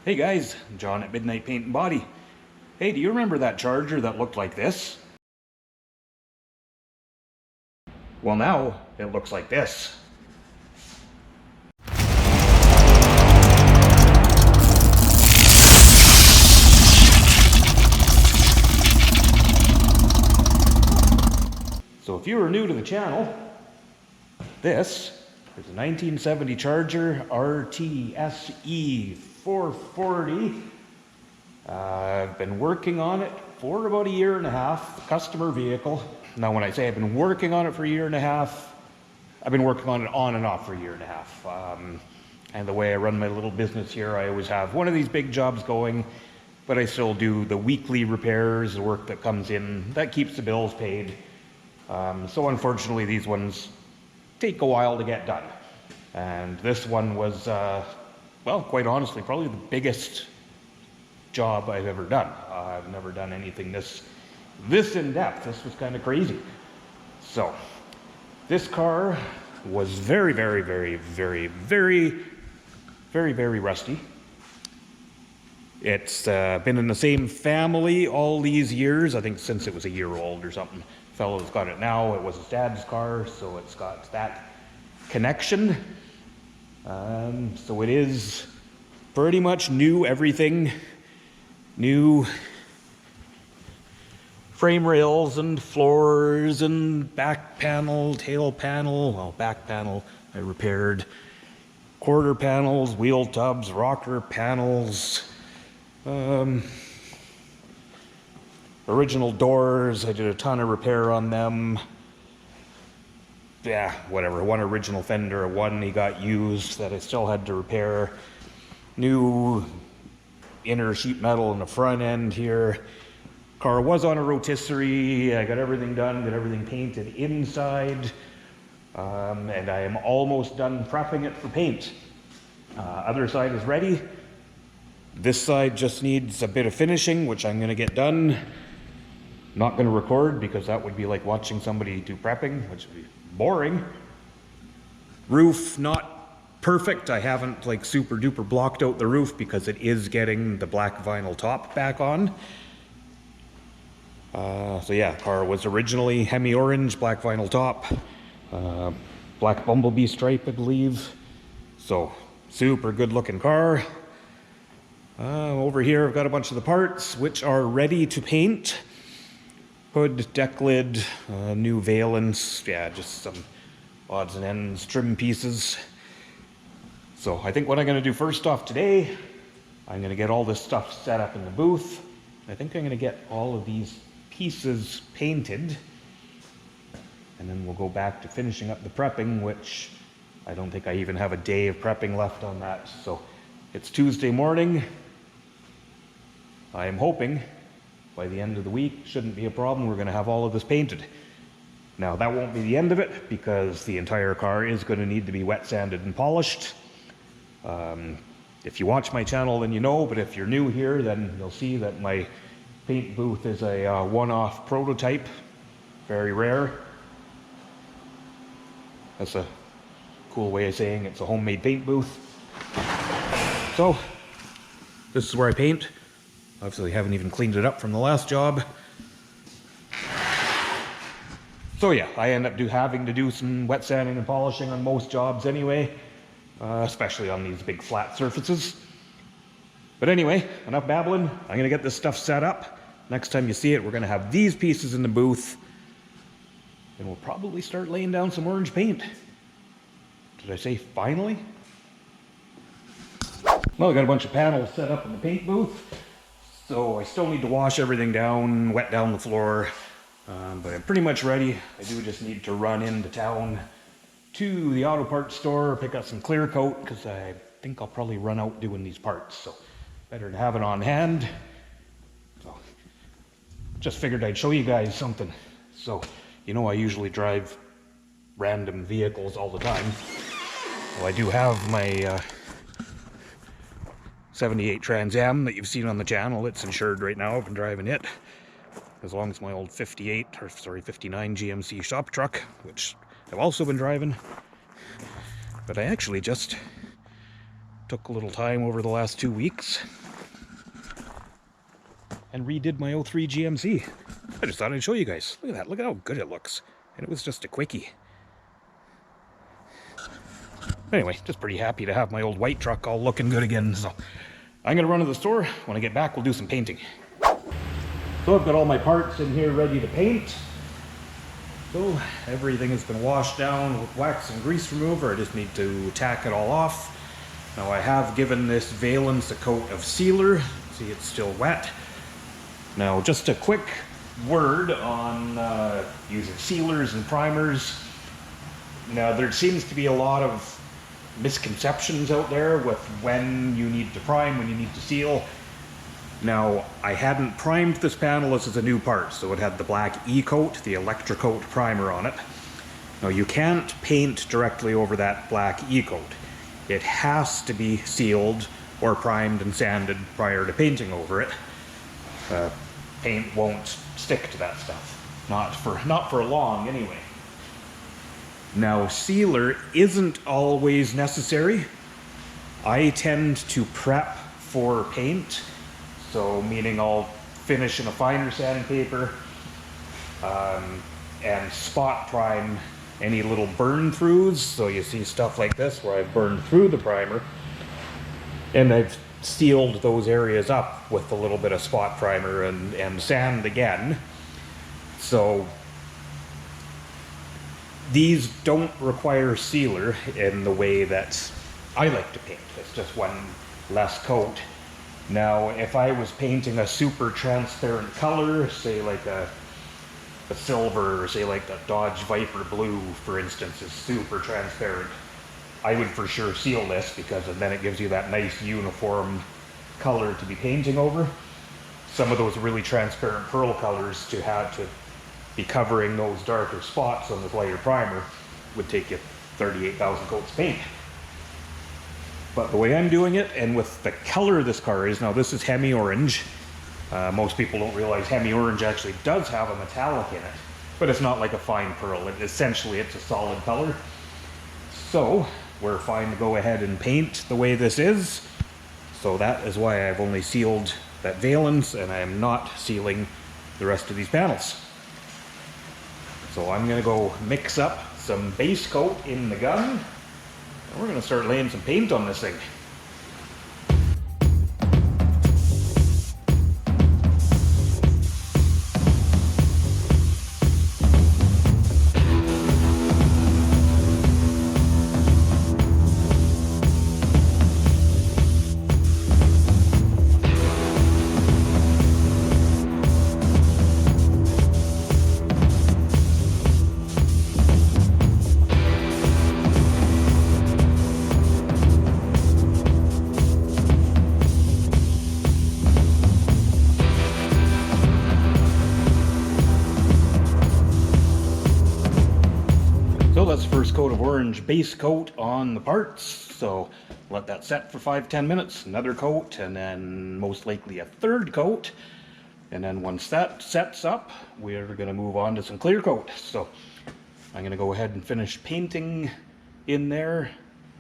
Hey guys, John at Midnight Paint and Body. Hey, do you remember that charger that looked like this? Well, now it looks like this. So if you are new to the channel, this is a 1970 Charger RTSE 440. I've been working on it for about a year and a half, customer vehicle. Now when I say I've been working on it for a year and a half, I've been working on it on and off for a year and a half. And the way I run my little business here, I always have one of these big jobs going, but I still do the weekly repairs, the work that comes in, that keeps the bills paid. So unfortunately these ones take a while to get done. And this one was, well, quite honestly, probably the biggest job I've ever done. I've never done anything this in depth. This was kind of crazy. So this car was very rusty. It's been in the same family all these years, I think since it was a year old or something. Fellow's got it now. It was his dad's car, so it's got that connection. So it is pretty much new everything. New frame rails and floors and back panel, tail panel, well, back panel I repaired, quarter panels, wheel tubs, rocker panels, original doors, I did a ton of repair on them. Yeah, whatever, one original fender, one he got used that I still had to repair. New inner sheet metal in the front end here. Car was on a rotisserie. I got everything done, got everything painted inside. And I am almost done prepping it for paint. Other side is ready. This side just needs a bit of finishing, which I'm gonna get done. Not gonna record because that would be like watching somebody do prepping, which would be boring. Roof, not perfect. I haven't like super duper blocked out the roof because it is getting the black vinyl top back on. So yeah, car was originally Hemi orange, black vinyl top, black bumblebee stripe, I believe. So super good looking car. Over here I've got a bunch of the parts which are ready to paint. Hood, deck lid, new valence, yeah, just some odds and ends, trim pieces. So I think what I'm going to do first off today, I'm going to get all this stuff set up in the booth. I think I'm going to get all of these pieces painted. And then we'll go back to finishing up the prepping, which I don't think I even have a day of prepping left on that. So it's Tuesday morning. I am hoping by the end of the week, shouldn't be a problem, we're going to have all of this painted. Now that won't be the end of it because the entire car is going to need to be wet sanded and polished. If you watch my channel then you know, but if you're new here then you'll see that my paint booth is a one-off prototype, very rare. That's a cool way of saying it's a homemade paint booth. So this is where I paint. Obviously, I haven't even cleaned it up from the last job. So yeah, I end up having to do some wet sanding and polishing on most jobs anyway, especially on these big flat surfaces. But anyway, enough babbling. I'm gonna get this stuff set up. Next time you see it, we're gonna have these pieces in the booth, and we'll probably start laying down some orange paint. Did I say finally? Well, I got a bunch of panels set up in the paint booth. So I still need to wash everything down, wet down the floor, but I'm pretty much ready. I do just need to run into town to the auto parts store, pick up some clear coat, because I think I'll probably run out doing these parts. So better to have it on hand. So just figured I'd show you guys something. So, you know, I usually drive random vehicles all the time. Well, I do have my 78 Trans Am that you've seen on the channel. It's insured right now. I've been driving it as long as my old 59 GMC shop truck, which I've also been driving. But I actually just Took a little time over the last 2 weeks. And redid my '03 GMC. I just thought I'd show you guys. Look at that, look at how good it looks. And it was just a quickie. Anyway, just pretty happy to have my old white truck all looking good again, so I'm gonna run to the store. When I get back, we'll do some painting. So I've got all my parts in here ready to paint. So everything has been washed down with wax and grease remover. I just need to tack it all off. Now I have given this valance a coat of sealer. See, it's still wet. Now just a quick word on using sealers and primers. Now there seems to be a lot of misconceptions out there with when you need to prime, when you need to seal. Now, I hadn't primed this panel. This is a new part, so it had the black E-coat, the Electrocoat primer on it. Now, you can't paint directly over that black E-coat. It has to be sealed or primed and sanded prior to painting over it. Paint won't stick to that stuff. Not for long, anyway. Now, sealer isn't always necessary. I tend to prep for paint. So, meaning I'll finish in a finer sandpaper and spot prime any little burn throughs. So you see stuff like this where I've burned through the primer and I've sealed those areas up with a little bit of spot primer and sand again. So these don't require sealer in the way that I like to paint. It's just one less coat. Now, if I was painting a super transparent color, say like a silver, or say like the Dodge Viper Blue, for instance, is super transparent, I would for sure seal this because then it gives you that nice uniform color to be painting over. Some of those really transparent pearl colors to be covering those darker spots on this lighter primer would take you 38,000 coats of paint. But the way I'm doing it, and with the color this car is, now this is Hemi Orange. Most people don't realize Hemi Orange actually does have a metallic in it, but it's not like a fine pearl. Essentially, it's a solid color. So, we're fine to go ahead and paint the way this is. So that is why I've only sealed that valance, and I am not sealing the rest of these panels. So I'm gonna go mix up some base coat in the gun. We're going to start laying some paint on this thing. So that's the first coat of orange base coat on the parts. So let that set for 5-10 minutes, another coat, and then most likely a third coat. And then once that sets up, we're gonna move on to some clear coat. So I'm gonna go ahead and finish painting in there.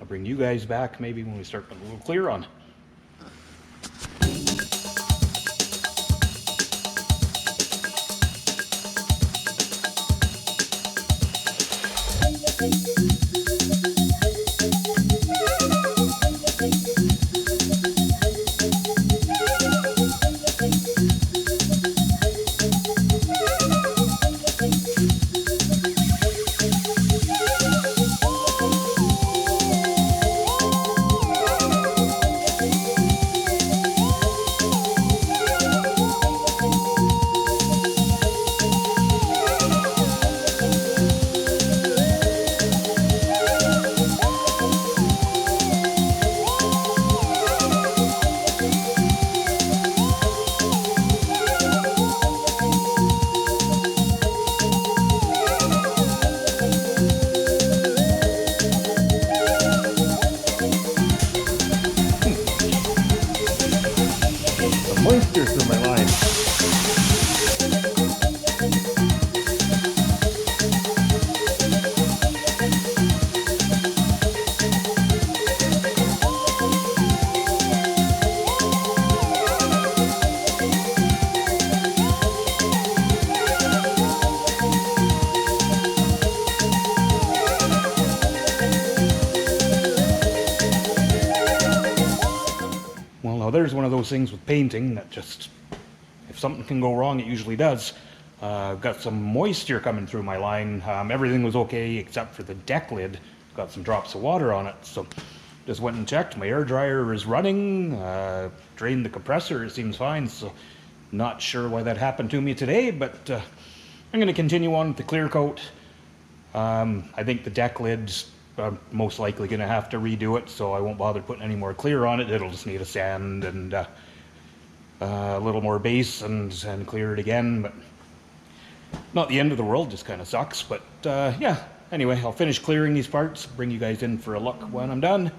I'll bring you guys back maybe when we start putting a little clear on. Moisture through my line. Well, now there's one of those things with painting that just, if something can go wrong, it usually does. I've got some moisture coming through my line. Everything was okay except for the deck lid. Got some drops of water on it, so just went and checked. My air dryer is running, drained the compressor, it seems fine, so not sure why that happened to me today, but I'm going to continue on with the clear coat. I think the deck lid's most likely going to have to redo it, so I won't bother putting any more clear on it. It'll just need a sand and a little more base and clear it again, but not the end of the world, just kind of sucks. But yeah, anyway, I'll finish clearing these parts, bring you guys in for a look when I'm done.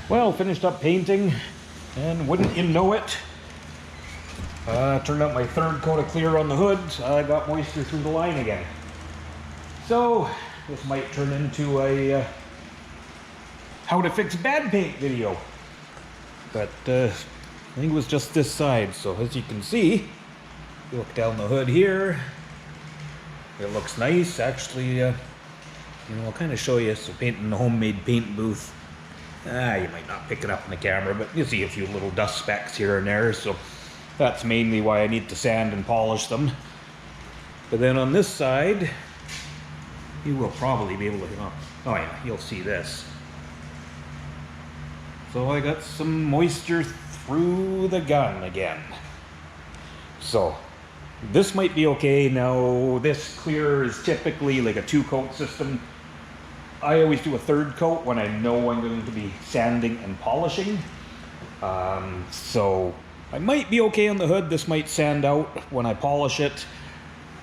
Well, finished up painting, and wouldn't you know it, turned out my third coat of clear on the hood. I got moisture through the line again. So this might turn into a how to fix bad paint video. But I think it was just this side. So as you can see, you look down the hood here, it looks nice. Actually, you know, I'll kind of show you. So painting the homemade paint booth. You might not pick it up in the camera, but you see a few little dust specks here and there. So that's mainly why I need to sand and polish them. But then on this side, you will probably be able to, oh yeah, you'll see this. So I got some moisture through the gun again. So this might be okay. Now this clear is typically like a 2-coat system. I always do a 3rd coat when I know I'm going to be sanding and polishing. So I might be okay on the hood. This might sand out when I polish it.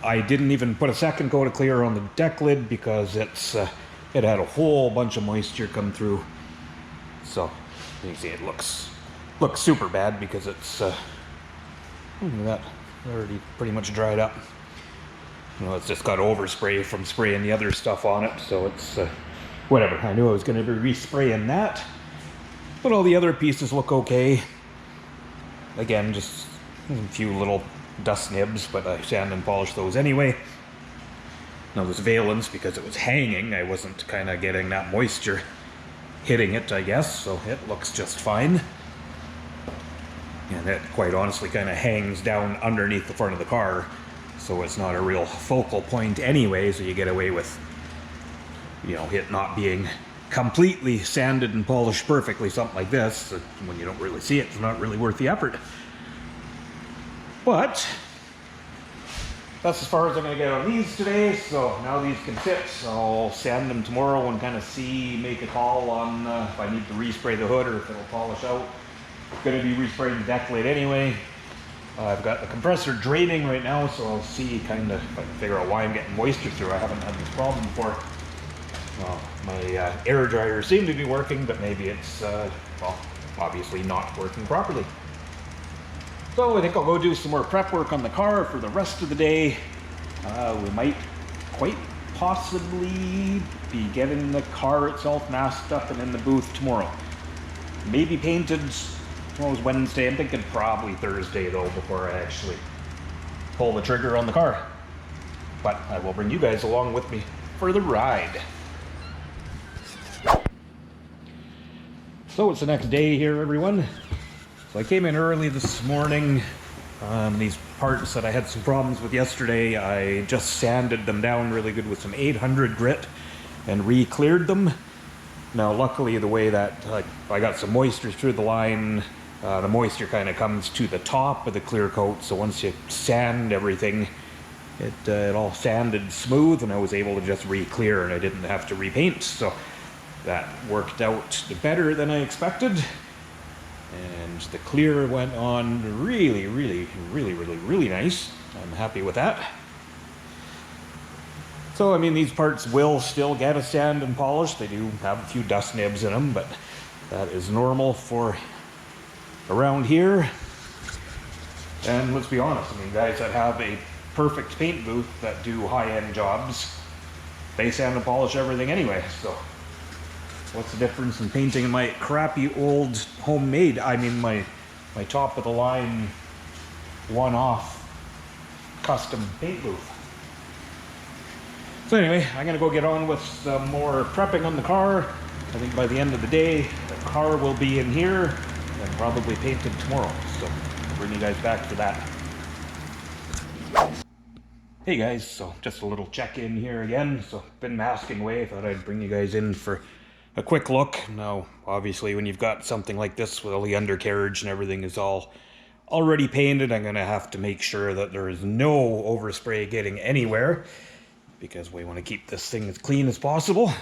I didn't even put a 2nd coat of clear on the deck lid because it had a whole bunch of moisture come through. So you can see it looks super bad because it's look at that, already pretty much dried up. You know, it's just got overspray from spraying the other stuff on it, so it's whatever. I knew I was going to be respraying that, but all the other pieces look okay. Again, just a few little dust nibs, but I sand and polish those anyway. Now this valence, because it was hanging, I wasn't kind of getting that moisture hitting it, I guess, so it looks just fine. And it quite honestly kind of hangs down underneath the front of the car, so it's not a real focal point anyway, so you get away with, you know, it not being completely sanded and polished perfectly, something like this. When you don't really see it, it's not really worth the effort. But that's as far as I'm going to get on these today, so now these can sit. So I'll sand them tomorrow and kind of make a call on if I need to respray the hood or if it'll polish out. Going to be respraying the deck lid anyway. I've got the compressor draining right now, so I'll see kind of if I can figure out why I'm getting moisture through. I haven't had this problem before. Well, my air dryer seemed to be working, but maybe it's, well, obviously not working properly. So I think I'll go do some more prep work on the car for the rest of the day. We might quite possibly be getting the car itself masked up and in the booth tomorrow. Maybe painted. Tomorrow's Wednesday. I'm thinking probably Thursday though before I actually pull the trigger on the car. But I will bring you guys along with me for the ride. So it's the next day here, everyone. So I came in early this morning. These parts that I had some problems with yesterday, I just sanded them down really good with some 800 grit and re-cleared them. Now luckily the way that I got some moisture through the line, the moisture kind of comes to the top of the clear coat, so once you sand everything, it all sanded smooth and I was able to just re-clear and I didn't have to repaint, so that worked out better than I expected. And the clear went on really nice. I'm happy with that. So I mean, these parts will still get a sand and polish. They do have a few dust nibs in them, but that is normal for around here. And let's be honest, I mean, guys that have a perfect paint booth that do high-end jobs, they sand and polish everything anyway, so what's the difference in painting in my crappy old homemade, I mean my top of the line one-off custom paint booth. So anyway, I'm gonna go get on with some more prepping on the car. I think by the end of the day, the car will be in here and probably painted tomorrow. So I'll bring you guys back for that. Hey guys, so just a little check-in here again. So been masking away, thought I'd bring you guys in for a quick look. Now, obviously when you've got something like this with all the undercarriage and everything is all already painted, I'm gonna have to make sure that there is no overspray getting anywhere because we want to keep this thing as clean as possible.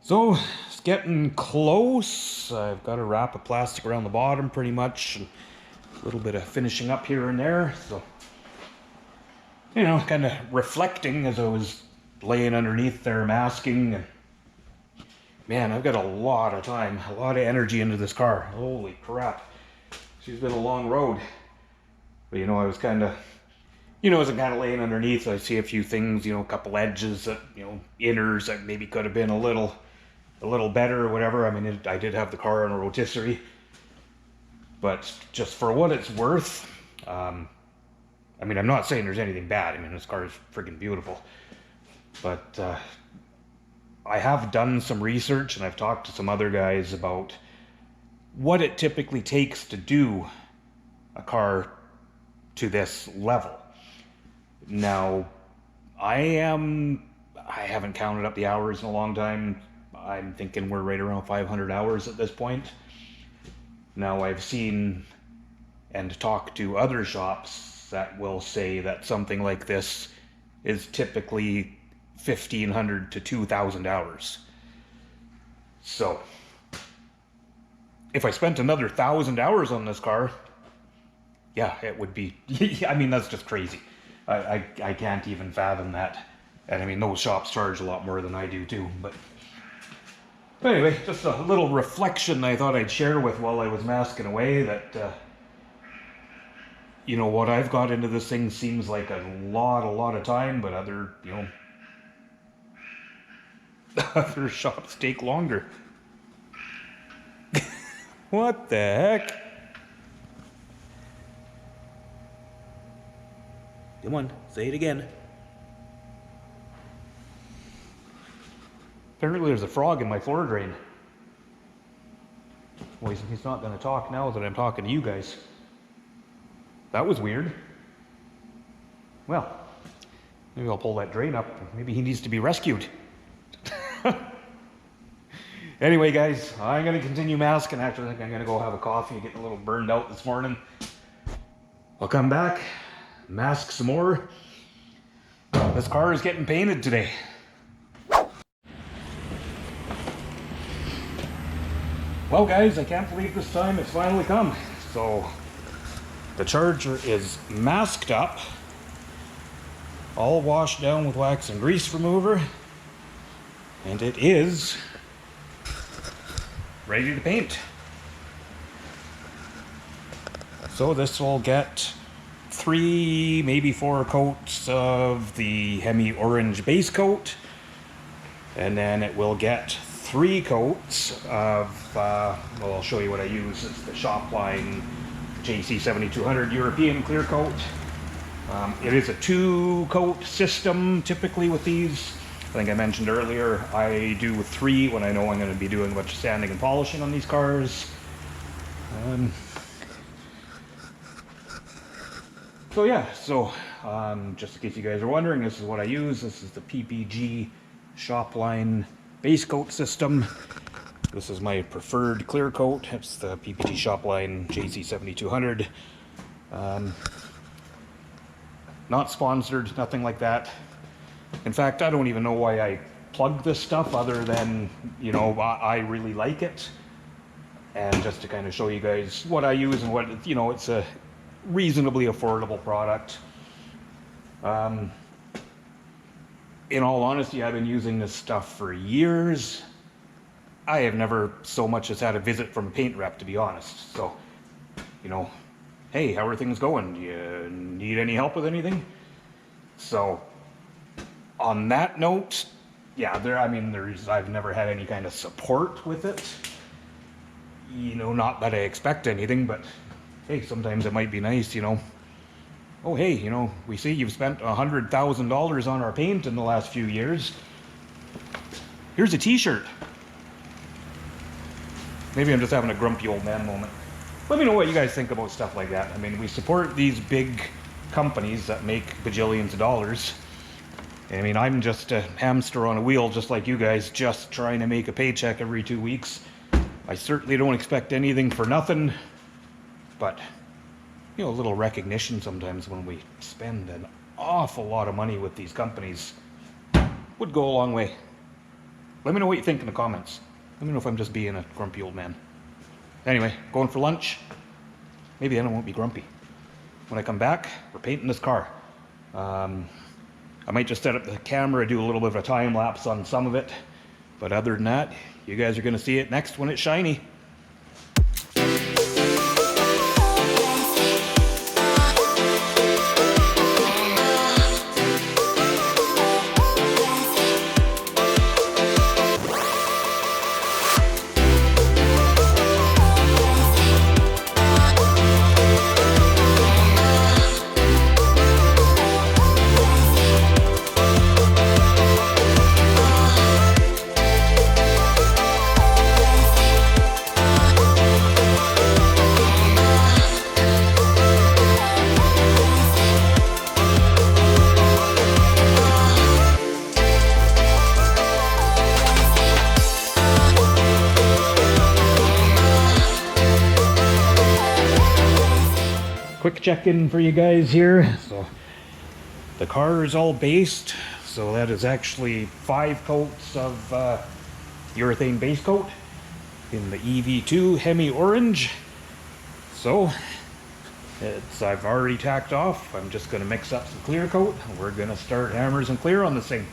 So it's getting close. I've got a wrap of plastic around the bottom pretty much, and a little bit of finishing up here and there. So, you know, kind of reflecting as I was laying underneath there masking. And man, I've got a lot of time, a lot of energy into this car. Holy crap. She's been a long road. But you know, I was kind of, you know, as I'm kind of laying underneath, I see a few things, you know, a couple edges that, you know, inners that maybe could have been a little better or whatever. I mean, I did have the car on a rotisserie, but just for what it's worth, I mean, I'm not saying there's anything bad. I mean, this car is freaking beautiful, but I have done some research and I've talked to some other guys about what it typically takes to do a car to this level. Now, I haven't counted up the hours in a long time. I'm thinking we're right around 500 hours at this point. Now, I've seen and talked to other shops that will say that something like this is typically 1,500 to 2,000 hours. So, if I spent another 1,000 hours on this car, yeah, it would be, I mean, that's just crazy. I can't even fathom that. And I mean, those shops charge a lot more than I do too. But anyway, just a little reflection I thought I'd share with while I was masking away that, you know, what I've got into this thing seems like a lot of time, but other, you know, other shops take longer. What the heck? Come on, say it again. Apparently there's a frog in my floor drain. Well, he's not going to talk now that I'm talking to you guys. That was weird. Well, maybe I'll pull that drain up. Maybe he needs to be rescued. Anyway, guys, I'm going to continue masking. Actually, I think I'm going to go have a coffee. Getting a little burned out this morning. I'll come back, mask some more. This car is getting painted today. Well, guys, I can't believe this time it's finally come. So, the Charger is masked up, all washed down with wax and grease remover, and it is ready to paint. So this will get 3, maybe 4 coats of the Hemi orange base coat, and then it will get 3 coats of, well, I'll show you what I use. It's the Shopline JC 7200 European clear coat. It is a 2-coat system typically with these. I think I mentioned earlier, I do 3 when I know I'm going to be doing a bunch of sanding and polishing on these cars. So yeah, so just in case you guys are wondering, this is what I use. This is the PPG Shopline base coat system. This is my preferred clear coat. It's the PPG Shopline JC 7200. Not sponsored, nothing like that. In fact, I don't even know why I plug this stuff other than, you know, I really like it. And just to kind of show you guys what I use and what, you know, it's a reasonably affordable product. In all honesty, I've been using this stuff for years. I have never so much as had a visit from a paint rep, to be honest. So, you know, hey, how are things going? Do you need any help with anything? So, on that note, yeah, I've never had any kind of support with it. You know, not that I expect anything, but hey, sometimes it might be nice, you know. Oh, hey, you know, we see you've spent $100,000 on our paint in the last few years. Here's a t-shirt. Maybe I'm just having a grumpy old man moment. Let me know what you guys think about stuff like that. I mean, we support these big companies that make bajillions of dollars. I mean, I'm just a hamster on a wheel, just like you guys, just trying to make a paycheck every 2 weeks. I certainly don't expect anything for nothing, but, you know, a little recognition sometimes when we spend an awful lot of money with these companies would go a long way. Let me know what you think in the comments. Let me know if I'm just being a grumpy old man. Anyway, going for lunch. Maybe then I won't be grumpy. When I come back, we're painting this car. I might just set up the camera, do a little bit of a time lapse on some of it. But other than that, you guys are going to see it next when it's shiny. Quick check-in for you guys here. So the car is all based, so that is actually 5 coats of urethane base coat in the EV2 Hemi orange. So I've already tacked off. I'm just going to mix up some clear coat and we're going to start hammers and clear on this thing.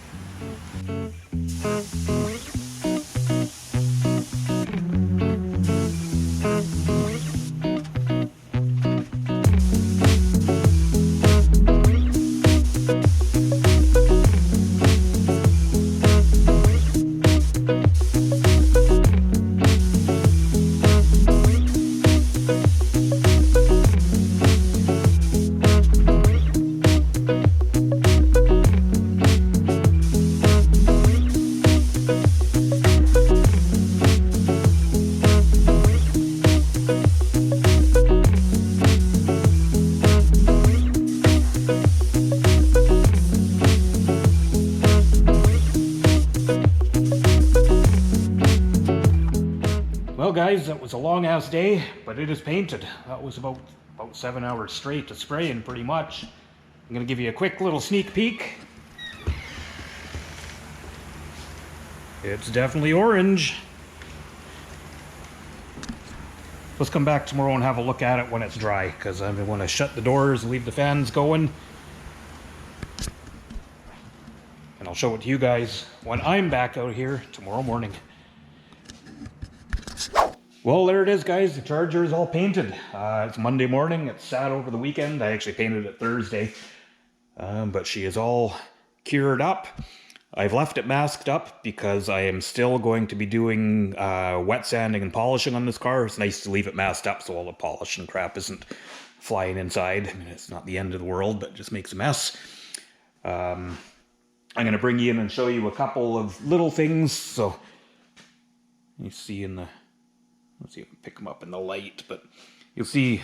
Well guys, that was a long ass day, but it is painted. That was about 7 hours straight of spraying pretty much. I'm gonna give you a quick little sneak peek. It's definitely orange. Let's come back tomorrow and have a look at it when it's dry, because I want to shut the doors and leave the fans going. And I'll show it to you guys when I'm back out here tomorrow morning. Well, there it is, guys. The Charger is all painted. It's Monday morning. It's sat over the weekend. I actually painted it Thursday. But she is all cured up. I've left it masked up because I am still going to be doing wet sanding and polishing on this car. It's nice to leave it masked up so all the polish and crap isn't flying inside. I mean, it's not the end of the world, but it just makes a mess. I'm going to bring you in and show you a couple of little things. So, you see in the... Let's see if I can pick them up in the light, but you'll see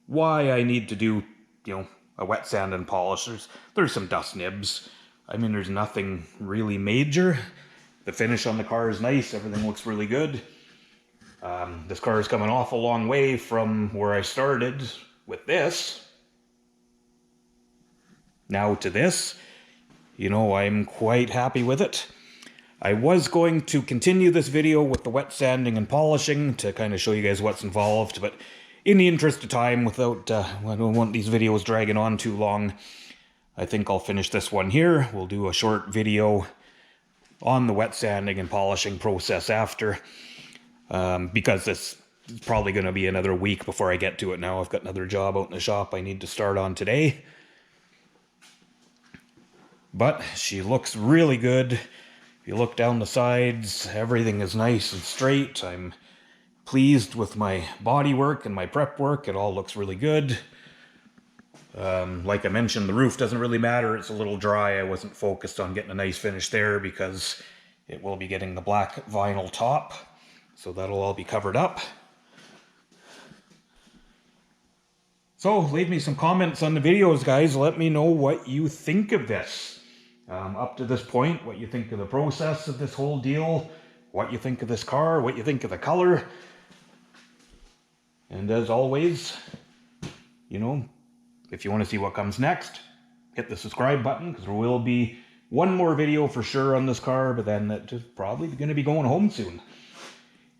why I need to do, you know, a wet sand and polish. There's some dust nibs. I mean, there's nothing really major. The finish on the car is nice. Everything looks really good. This car is coming off a long way from where I started with this. Now to this. You know, I'm quite happy with it. I was going to continue this video with the wet sanding and polishing to kind of show you guys what's involved, but in the interest of time, without, I don't want these videos dragging on too long, I think I'll finish this one here. We'll do a short video on the wet sanding and polishing process after, because this is probably going to be another week before I get to it now. I've got another job out in the shop I need to start on today. But she looks really good. If you look down the sides, everything is nice and straight. I'm pleased with my body work and my prep work. It all looks really good. Like I mentioned, the roof doesn't really matter. It's a little dry. I wasn't focused on getting a nice finish there because it will be getting the black vinyl top. So that'll all be covered up. So leave me some comments on the videos, guys. Let me know what you think of this. Up to this point, what you think of the process of this whole deal, what you think of this car, what you think of the color. And as always, you know, if you want to see what comes next, hit the subscribe button, because there will be one more video for sure on this car, but then that's probably going to be going home soon.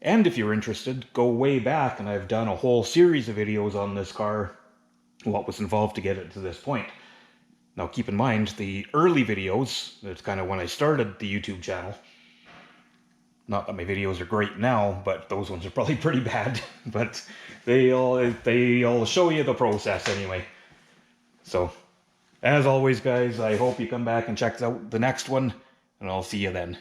And if you're interested, go way back, and I've done a whole series of videos on this car, what was involved to get it to this point. Now keep in mind, the early videos, that's kind of when I started the YouTube channel. Not that my videos are great now, but those ones are probably pretty bad. But they all show you the process anyway. So, as always, guys, I hope you come back and check out the next one, and I'll see you then.